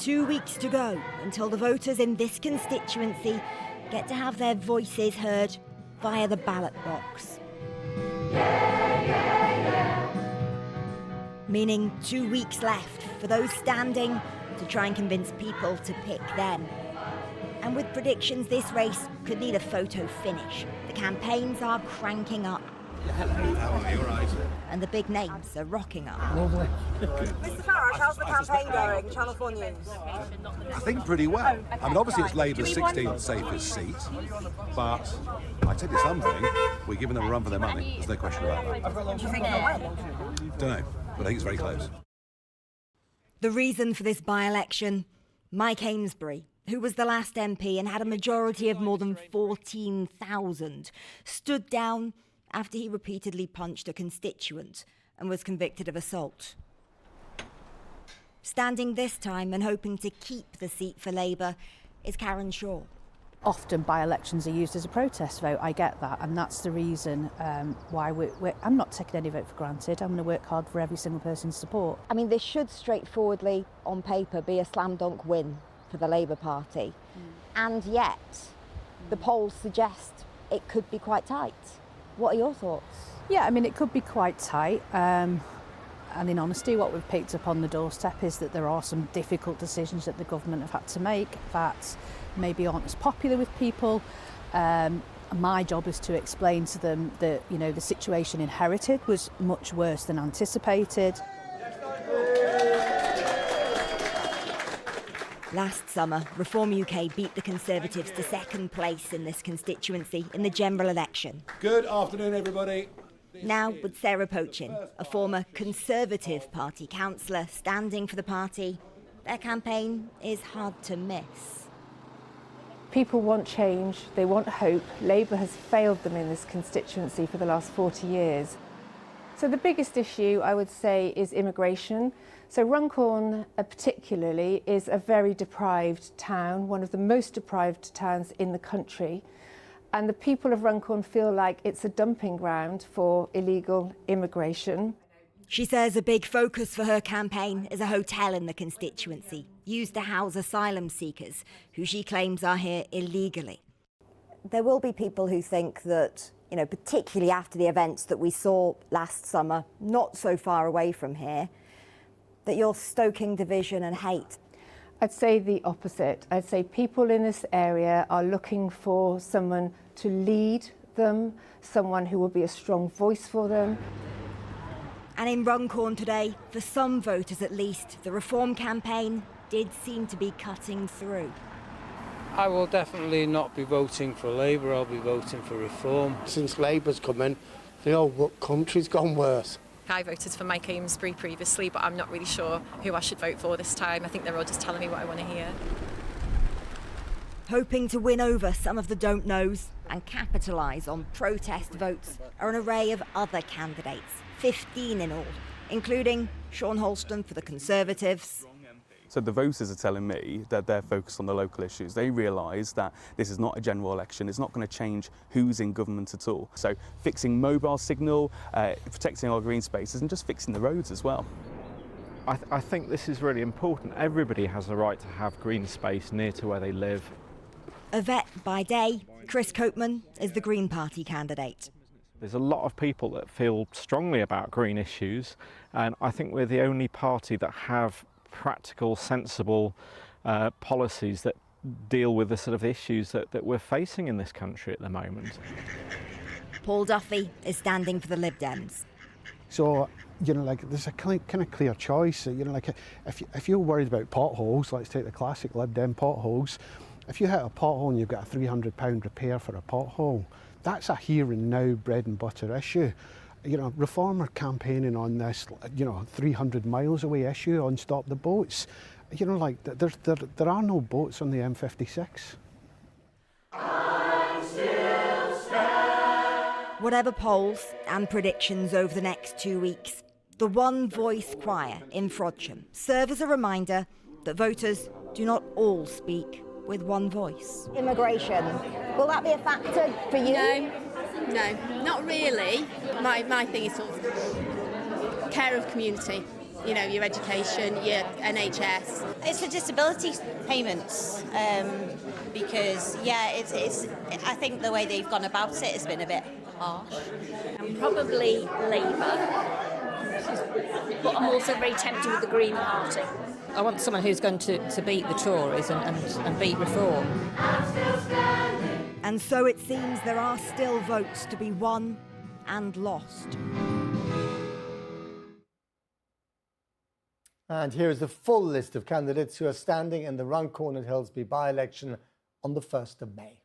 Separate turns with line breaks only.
2 weeks to go until the voters in this constituency get to have their voices heard via the ballot box. Meaning 2 weeks left for those standing to try and convince people to pick them. And with predictions, this race could need a photo finish. The campaigns are cranking up.
How are you? All right?
And the big names are rocking up.
Lovely.
Mr Farage, how's the campaign going? Channel 4 News.
I think pretty well. I mean, obviously it's Labour's 16th safest seat, but I tell you something, we're giving them a run for their money. There's no question about that.
Do you think they'll win?
Don't know, but I think it's very close.
The reason for this by-election, Mike Amesbury, who was the last MP and had a majority of more than 14,000, stood down after he repeatedly punched a constituent and was convicted of assault. Standing this time and hoping to keep the seat for Labour is Karen Shaw.
Often by-elections are used as a protest vote, I get that, and that's the reason why I'm not taking any vote for granted. I'm going to work hard for every single person's support.
I mean, this should straightforwardly, on paper, be a slam-dunk win for the Labour Party. And yet, the polls suggest it could be quite tight. What are your thoughts?
Yeah, I mean, it could be quite tight. And in honesty, what we've picked up on the doorstep is that there are some difficult decisions that the government have had to make that maybe aren't as popular with people. My job is to explain to them that, you know, the situation inherited was much worse than anticipated.
Last summer, Reform UK beat the Conservatives to second place in this constituency in the general election.
Good afternoon, everybody.
Now, with Sarah Pochin, a former Conservative Party councillor standing for the party, their campaign is hard to miss.
People want change, they want hope. Labour has failed them in this constituency for the last 40 years. So the biggest issue, I would say, is immigration. So Runcorn particularly is a very deprived town, one of the most deprived towns in the country. And the people of Runcorn feel like it's a dumping ground for illegal immigration.
She says a big focus for her campaign is a hotel in the constituency, used to house asylum seekers, who she claims are here illegally. There will be people who think that, you know, particularly after the events that we saw last summer, not so far away from here, that you're stoking division and hate.
I'd say the opposite. I'd say people in this area are looking for someone to lead them, someone who will be a strong voice for them.
And in Runcorn today, for some voters at least, the Reform campaign did seem to be cutting through.
I will definitely not be voting for Labour, I'll be voting for Reform.
Since Labour's come in, the whole country's gone worse.
I voted for Mike Amesbury previously, but I'm not really sure who I should vote for this time. I think they're all just telling me what I want to hear.
Hoping to win over some of the don't knows and capitalise on protest votes are an array of other candidates, 15 in all, including Sean Holston for the Conservatives.
So the voters are telling me that they're focused on the local issues. They realise that this is not a general election. It's not going to change who's in government at all. So fixing mobile signal, protecting our green spaces and just fixing the roads as well.
I think this is really important. Everybody has a right to have green space near to where they live.
A vet by day, Chris Copeman is the Green Party candidate.
There's a lot of people that feel strongly about green issues, and I think we're the only party that have practical, sensible policies that deal with the sort of issues that we're facing in this country at the moment.
Paul Duffy is standing for the Lib Dems.
So, you know, like, there's a kind of clear choice. You know, like, if you're worried about potholes, let's take the classic Lib Dem potholes. If you hit a pothole and you've got a £300 repair for a pothole, that's a here and now bread and butter issue. You know, Reform are campaigning on this, you know, 300 miles away issue on Stop the Boats. You know, like, there are no boats on the M56.
Whatever polls and predictions over the next 2 weeks, the One Voice Choir in Frodsham serve as a reminder that voters do not all speak with one voice. Immigration, will that be a factor for you?
No, not really. My thing is sort of care of community. you know, your education, your NHS.
It's for disability payments because, yeah, it's. I think the way they've gone about it has been a bit harsh.
Probably Labour, but I'm also very tempted with the Green Party.
I want someone who's going to beat the Tories and beat reform.
And so it seems there are still votes to be won and lost.
And here is the full list of candidates who are standing in the Runcorn and Helsby by-election on the 1st of May.